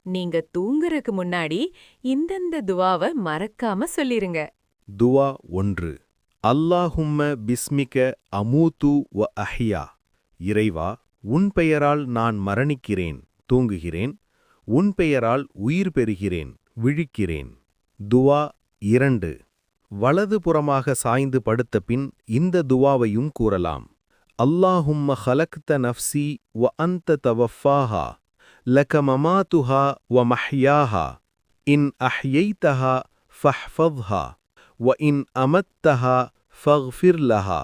நீங்க தூங்குறதுக்கு முன்னாடி இந்தந்த துவாவ மறக்காம சொல்லிருங்க. துவா 1. அல்லாஹும்ம பிஸ்மிக அமூது வ அஹ்யா. இறைவா, உன் பெயரால் நான் மரணிக்கிறேன், தூங்குகிறேன். உன் பெயரால் உயிர் பெறுகிறேன், விழிக்கிறேன். துவா 2. வலதுபுறமாக சாய்ந்து படுத்த பின் இந்த துவாவையும் கூறலாம். அல்லாஹும்ம ஹலக்த நஃப்சி வ அன்த தவஃபாஹா லக மமாதுஹா வ மஹ்யாஹா இன் அஹ்யைதஹா ஃபஹ்ஃபத்ஹா வ இன் அமத்தஹா ஃபக்ஃபிர் லஹா.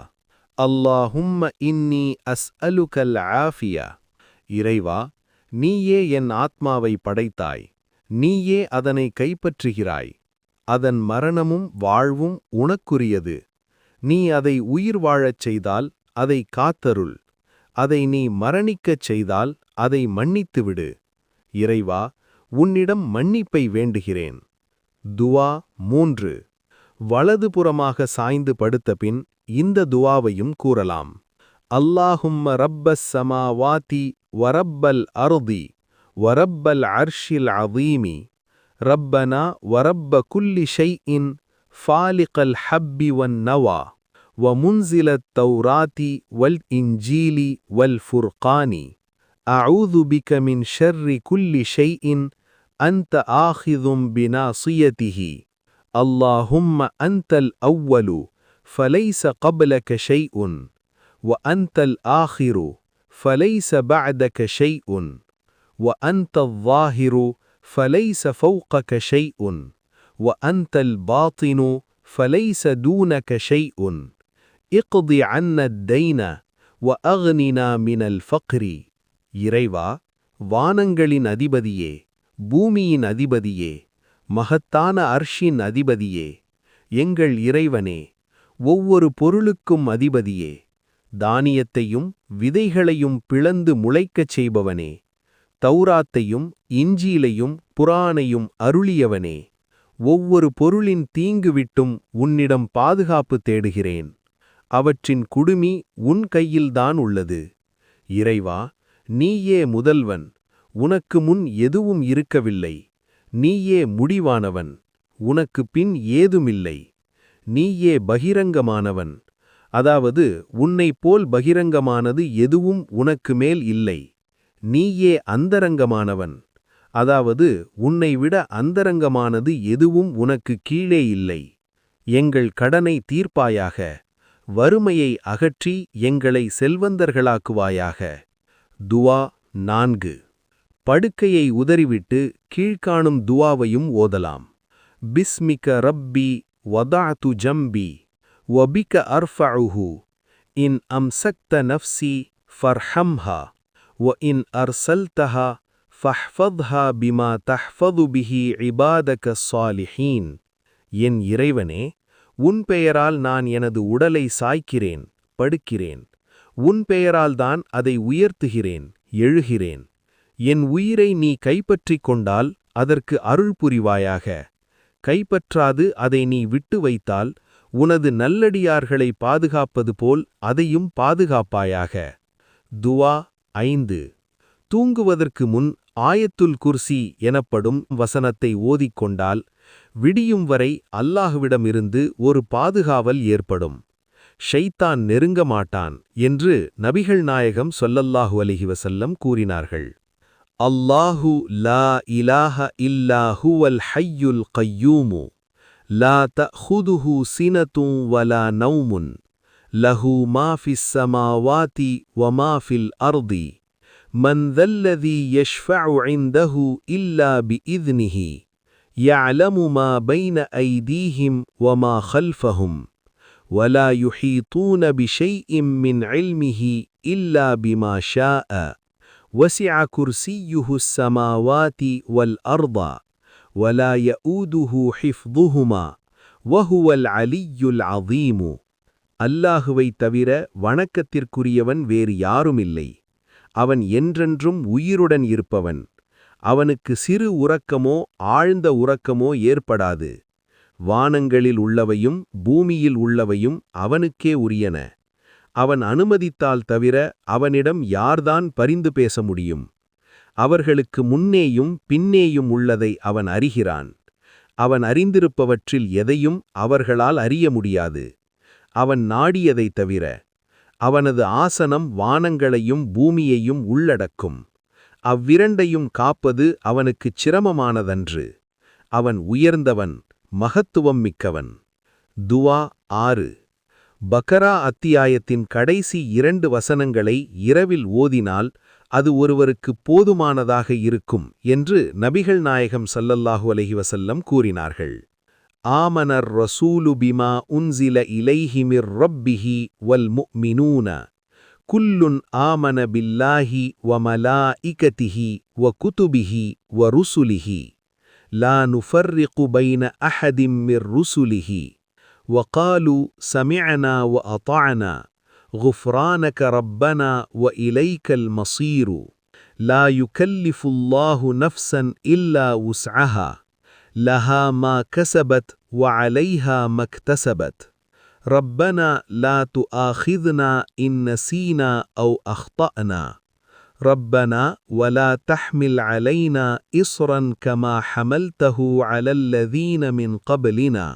அல்லாஹும்ம இன்னி அஸ்அலுகல் ஆஃபியா. இறைவா, நீயே என் ஆத்மாவை படைத்தாய், நீயே அதனை கைப்பற்றுகிறாய். அதன் மரணமும் வாழ்வும் உனக்குரியது. நீ அதை உயிர் வாழச் செய்தால் அதை காத்தருள். அதை நீ மரணிக்கச் செய்தால் அதை மன்னித்துவிடு. இறைவா, உன்னிடம் மன்னிப்பை வேண்டுகிறேன். துவா 3. வலதுபுறமாக சாய்ந்து படுத்த பின் இந்த துவாவையும் கூறலாம். அல்லாஹும்ம ரப்பஸ் ஸமாவாதி வரப்பல் அர்தி வரப்பல் அர்ஷில் அதீமி ரப்பனா வரப்ப குல்லி ஷைஇன் ஃபாலிகல் ஹப்பி வன் நவா ومنزل التوراة والإنجيل والفرقان أعوذ بك من شر كل شيء أنت آخذ بناصيته. اللهم أنت الأول فليس قبلك شيء وأنت الآخر فليس بعدك شيء وأنت الظاهر فليس فوقك شيء وأنت الباطن فليس دونك شيء. இக்தி அன்னத் தைன வ அக்னினா மினல் ஃபக்ரி. இறைவா, வானங்களின் அதிபதியே, பூமியின் அதிபதியே, மகத்தான அர்ஷின் அதிபதியே, எங்கள் இறைவனே, ஒவ்வொரு பொருளுக்கும் அதிபதியே, தானியத்தையும் விதைகளையும் பிளந்து முளைக்கச் செய்பவனே, தௌராத்தையும் இஞ்சீலையும் புராணையும் அருளியவனே, ஒவ்வொரு பொருளின் தீங்கு விட்டும் உன்னிடம் பாதுகாப்பு தேடுகிறேன். அவற்றின் குடுமி உன் கையில்தான் உள்ளது. இறைவா, நீயே முதல்வன், உனக்கு முன் எதுவும் இருக்கவில்லை. நீயே முடிவானவன், உனக்கு பின் ஏதுமில்லை. நீயே பகிரங்கமானவன், அதாவது உன்னைப் போல் பகிரங்கமானது எதுவும் உனக்கு மேல் இல்லை. நீயே அந்தரங்கமானவன், அதாவது உன்னைவிட அந்தரங்கமானது எதுவும் உனக்கு கீழே இல்லை. எங்கள் கடனை தீர்ப்பாயாக, வறுமையை அகற்றி எங்களை செல்வந்தர்களாக்குவாயாக. துவா 4. படுக்கையை உதறிவிட்டு கீழ்காணும் துவாவையும் ஓதலாம். பிஸ்மிக ரப்பி வதஅது ஜம்பி வபிக அர்ஃபஉஹு இன் அம்சக்த நஃப்சி ஃபர்ஹம்ஹா வ இன் அர்சல்தஹா ஃபஹ்ஃபத்ஹா பிமா தஹ்ஃபது பிஹி இபாதக ஸாலிஹீன். என் இறைவனே, உன் பெயரால் நான் எனது உடலை சாய்க்கிறேன், படுக்கிறேன். உன் பெயரால்தான் அதை உயர்த்துகிறேன், எழுகிறேன். என் உயிரை நீ கைப்பற்றிக் கொண்டால் அதற்கு அருள் புரிவாயாக. கைப்பற்றாது அதை நீ விட்டு வைத்தால் உனது நல்லடியார்களை பாதுகாப்பது போல் அதையும் பாதுகாப்பாயாக. துவா 5. தூங்குவதற்கு முன் ஆயத்துல் குர்சி எனப்படும் வசனத்தை ஓதிக்கொண்டால் விடியும் வரை அல்லாஹுவிடமிருந்து ஒரு பாதுகாவல் ஏற்படும். ஷைத்தான் நெருங்க மாட்டான் என்று நபிகள் நாயகம் ஸல்லல்லாஹு அலைஹி வஸல்லம் கூறினார்கள். அல்லாஹு லா இலாஹ இல்லா ஹுவல் ஹய்யுல் கய்யூமு லா தஅஹுதுஹு சினத்துன் வலா நௌமுன் லஹு மா ஃபிஸ் ஸமாவாதி வ மா ஃபில் அர்தி மன் தல்லதி யஷ்ஃபஉ இன்தஹு இல்லா பிஇذனிஹி يعلم ما بين أيديهم وما خلفهم ولا يحيطون بشيء من علمه إلا بما شاء وسع كرسيه السماوات والأرض ولا يؤوده حفظهما وهو العلي العظيم. அல்லாஹுவை தவிர வணக்கத்திற்குரியவன் வேறு யாருமில்லை. அவன் என்றென்றும் உயிருடன் இருப்பவன். அவனுக்கு சிறு உறக்கமோ ஆழ்ந்த உறக்கமோ ஏற்படாது. வானங்களில் உள்ளவையும் பூமியில் உள்ளவையும் அவனுக்கே உரியன. அவன் அனுமதித்தால் தவிர அவனிடம் யார்தான் பரிந்து பேச முடியும்? அவர்களுக்கு முன்னேயும் பின்னேயும் உள்ளதை அவன் அறிகிறான். அவன் அறிந்திருப்பவற்றில் எதையும் அவர்களால் அறிய முடியாது. அவன் நாடியதைத் தவிர. அவனது ஆசனம் வானங்களையும் பூமியையும் உள்ளடக்கும். அவ்விரண்டையும் காப்பது அவனுக்குச் சிரமமானதன்று. அவன் உயர்ந்தவன், மகத்துவம் மிக்கவன். துவா 6. பக்கரா அத்தியாயத்தின் கடைசி 2 வசனங்களை இரவில் ஓதினால் அது ஒருவருக்கு போதுமானதாக இருக்கும் என்று நபிகள் நாயகம் ஸல்லல்லாஹு அலைஹி வஸல்லம் கூறினார்கள். ஆமனர் ரசூலு பிமா உன்சில இலைஹி மிர் ரப்பிஹி வல் முஃமினூன குல்லுன் ஆமன பில்லாஹி வ மலாயிகதிஹி வ குதுபிஹி வ ருசுலிஹி லா நுஃபர்ரிகு பைன அஹதிம் மிர் ருசுலிஹி وقالوا سمعنا وأطعنا غفرانك ربنا وإليك المصير لا يكلف الله نفسا إلا وسعها لها ما كسبت وعليها ما اكتسبت ربنا لا تؤاخذنا إن نسينا أو أخطأنا ربنا ولا تحمل علينا إصرا كما حملته على الذين من قبلنا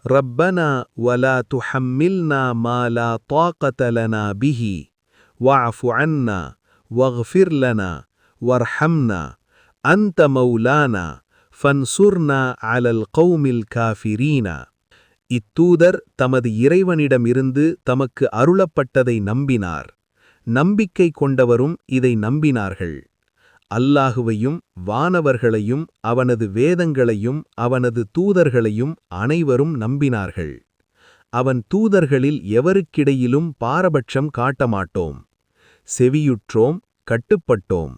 ربنا ولا تحملنا ما لا طاقة لنا به واعف عنا واغفر لنا وارحمنا أنت مولانا فانصرنا على القوم الكافرين. இத்தூதர் தமது இறைவனிடமிருந்து தமக்கு அருளப்பட்டதை நம்பினார். நம்பிக்கை கொண்டவரும் இதை நம்பினார்கள். அல்லாஹுவையும் வானவர்களையும் அவனது வேதங்களையும் அவனது தூதர்களையும் அனைவரும் நம்பினார்கள். அவன் தூதர்களில் எவருக்கிடையிலும் பாரபட்சம் காட்டமாட்டோம். செவியுற்றோம், கட்டுப்பட்டோம்.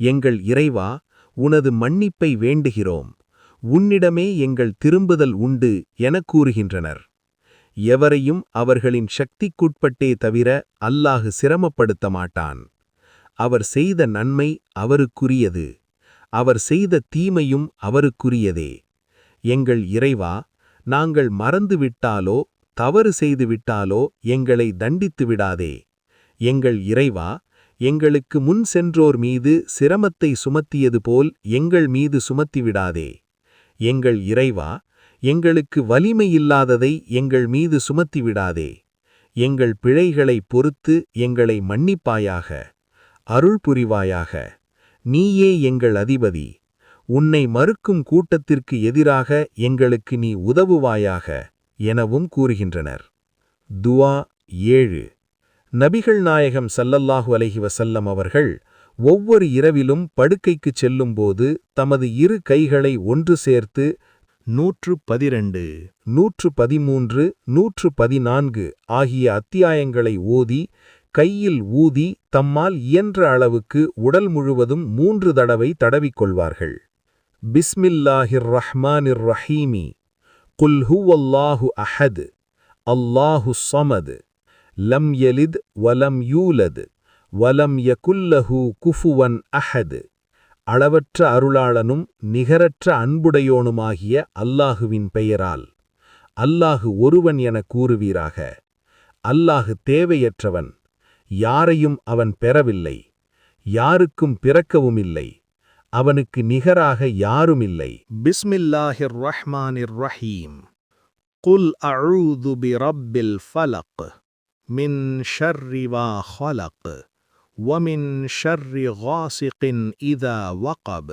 எங்கள் இறைவா, உனது மன்னிப்பை வேண்டுகிறோம். உன்னிடமே எங்கள் திரும்புதல் உண்டு எனக் கூறுகின்றனர். எவரையும் அவர்களின் சக்திக்குட்பட்டே தவிர அல்லாஹு சிரமப்படுத்த மாட்டான். அவர் செய்த நன்மை அவருக்குரியது. அவர் செய்த தீமையும் அவருக்குரியதே. எங்கள் இறைவா, நாங்கள் மறந்துவிட்டாலோ தவறு செய்துவிட்டாலோ எங்களை தண்டித்து விடாதே. எங்கள் இறைவா, எங்களுக்கு முன் சென்றோர் மீது சிரமத்தை சுமத்தியது போல் எங்கள் மீது சுமத்திவிடாதே. எங்கள் இறைவா, எங்களுக்கு வலிமையில்லாததை எங்கள் மீது சுமத்திவிடாதே. எங்கள் பிழைகளை பொறுத்து எங்களை மன்னிப்பாயாக, அருள் புரிவாயாக. நீயே எங்கள் அதிபதி. உன்னை மறுக்கும் கூட்டத்திற்கு எதிராக எங்களுக்கு நீ உதவுவாயாக எனவும் கூறுகின்றனர். துஆ 7. நபிகள் நாயகம் ஸல்லல்லாஹு அலைஹி வஸல்லம் அவர்கள் ஒவ்வொரு இரவிலும் படுக்கைக்குச் செல்லும்போது தமது இரு கைகளை ஒன்று சேர்த்து 112, 113, 114 ஆகிய அத்தியாயங்களை ஓதி கையில் ஊதி தம்மால் இயன்ற அளவுக்கு உடல் முழுவதும் 3 தடவை தடவிக்கொள்வார்கள். பிஸ்மில்லாஹிர் ரஹ்மானிர் ரஹீமி குல் ஹுவல்லாஹு அஹத் அல்லாஹுஸ் ஸமத் லம் யலித் வலம் யூலத் வலம் யகுல்லஹு குஃபுவன் அஹத். அளவற்ற அருளாளனும் நிகரற்ற அன்புடையோனுமாகிய அல்லாஹுவின் பெயரால். அல்லாஹு ஒருவன் என கூறுவீராக. அல்லாஹு தேவையற்றவன். யாரையும் அவன் பெறவில்லை, யாருக்கும் பிறக்கவுமில்லை. அவனுக்கு நிகராக யாருமில்லை. பிஸ்மில்லாஹிர் ரஹ்மானிர் ரஹீம். குல் அஊது பிரப்பில் ஃபலக் மின் ஷர்ரி மா ஹலக் வமின் ஷர்ரி காஸிகின் இதா வகப்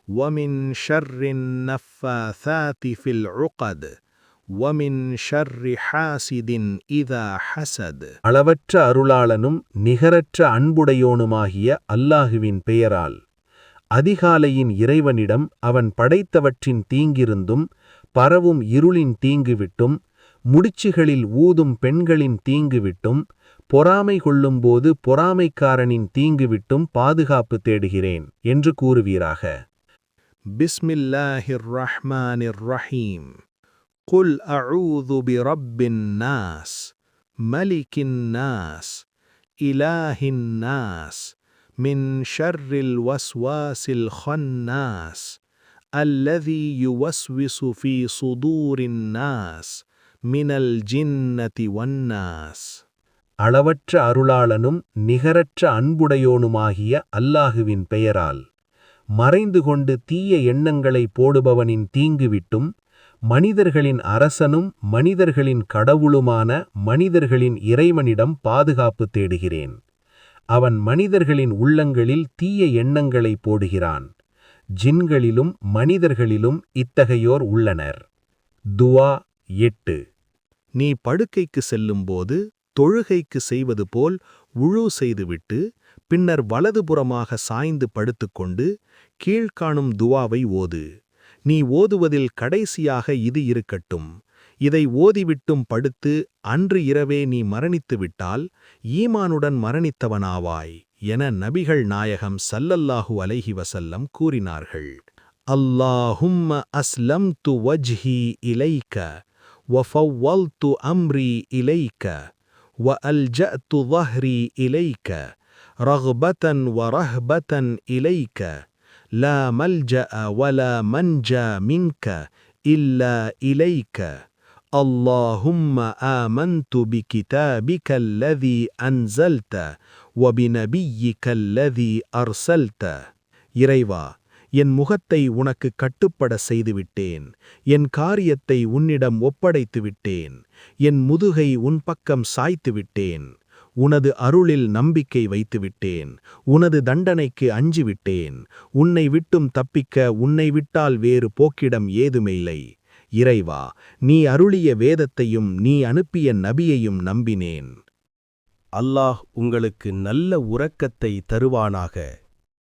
வமின் ஷர்ரின் நஃபாசாத்தி ஃபில் உகத் வமின் ஷர்ரி ஹாசிதின் இதா ஹசத். அளவற்ற அருளாளனும் நிகரற்ற அன்புடையோனுமாகிய அல்லாஹுவின் பெயரால். அதிகாலையின் இறைவனிடம் அவன் படைத்தவற்றின் தீங்கிருந்தும் பரவும் இருளின் தீங்குவிட்டும் முடிச்சுகளில் ஊதும் பெண்களின் தீங்குவிட்டும் பொறாமை கொள்ளும்போது பொறாமைக்காரனின் தீங்குவிட்டும் பாதுகாப்பு தேடுகிறேன் என்று கூறுவீராக. பிஸ்மில்லாஹிர் ரஹ்மானிர் ரஹீம். قل أعوذ برب الناس ملك الناس إله الناس من شر الوسواس الخناس الذي يوسوس في صدور الناس من الجنة والناس. அளவற்ற அருளாளனும் நிகரற்ற அன்புடையோனுமாகிய அல்லாஹுவின் பெயரால். மறைந்து கொண்டு தீய எண்ணங்களை போடுபவனின் தீங்குவிட்டும், மனிதர்களின் அரசனும் மனிதர்களின் கடவுளுமான மனிதர்களின் இறைவனிடம் பாதுகாப்பு தேடுகிறேன். அவன் மனிதர்களின் உள்ளங்களில் தீய எண்ணங்களை போடுகிறான். ஜின்களிலும் மனிதர்களிலும் இத்தகையோர் உள்ளனர். துவா 8. நீ படுக்கைக்கு செல்லும்போது தொழுகைக்கு செய்வது போல் உழு செய்துவிட்டு பின்னர் வலதுபுறமாக சாய்ந்து படுத்துக்கொண்டு கீழ்காணும் துவாவை ஓது. நீ ஓதுவதில் கடைசியாக இது இருக்கட்டும். இதை ஓதிவிட்டும் படுத்து அன்று இரவே நீ மரணித்துவிட்டால் ஈமானுடன் மரணித்தவனாவாய் என நபிகள் நாயகம் ஸல்லல்லாஹு அலைஹி வஸல்லம் கூறினார்கள். அல்லாஹும்ம அஸ்லம்து வஜ்ஹி இலைக்க வஃபவ்வல்து அம்ரி இலைக்க வஅல்ஜஅது ظஹ்ரி இலைக்க ரக்பதன் வரஹ்பதன் இலைக்க லா மல்ஜஅ வலா மன்ஜா மின்க இல்லா இலைக்க. اللهم آمنت بكتابك الذي أنزلت وبنبيك الذي أرسلت. இறைவா, என் முகத்தை உனக்கு கட்டுப்பட செய்துவிட்டேன். என் காரியத்தை உன்னிடம் ஒப்படைத்துவிட்டேன். என் முதுகை உன் பக்கம் சாய்த்துவிட்டேன். உனது அருளில் நம்பிக்கை வைத்துவிட்டேன். உனது தண்டனைக்கு அஞ்சிவிட்டேன். உன்னை விட்டும் தப்பிக்க உன்னை விட்டால் வேறு போக்கிடம் ஏதுமில்லை. இறைவா, நீ அருளிய வேதத்தையும் நீ அனுப்பிய நபியையும் நம்பினேன். அல்லாஹ் உங்களுக்கு நல்ல உறக்கத்தை தருவானாக.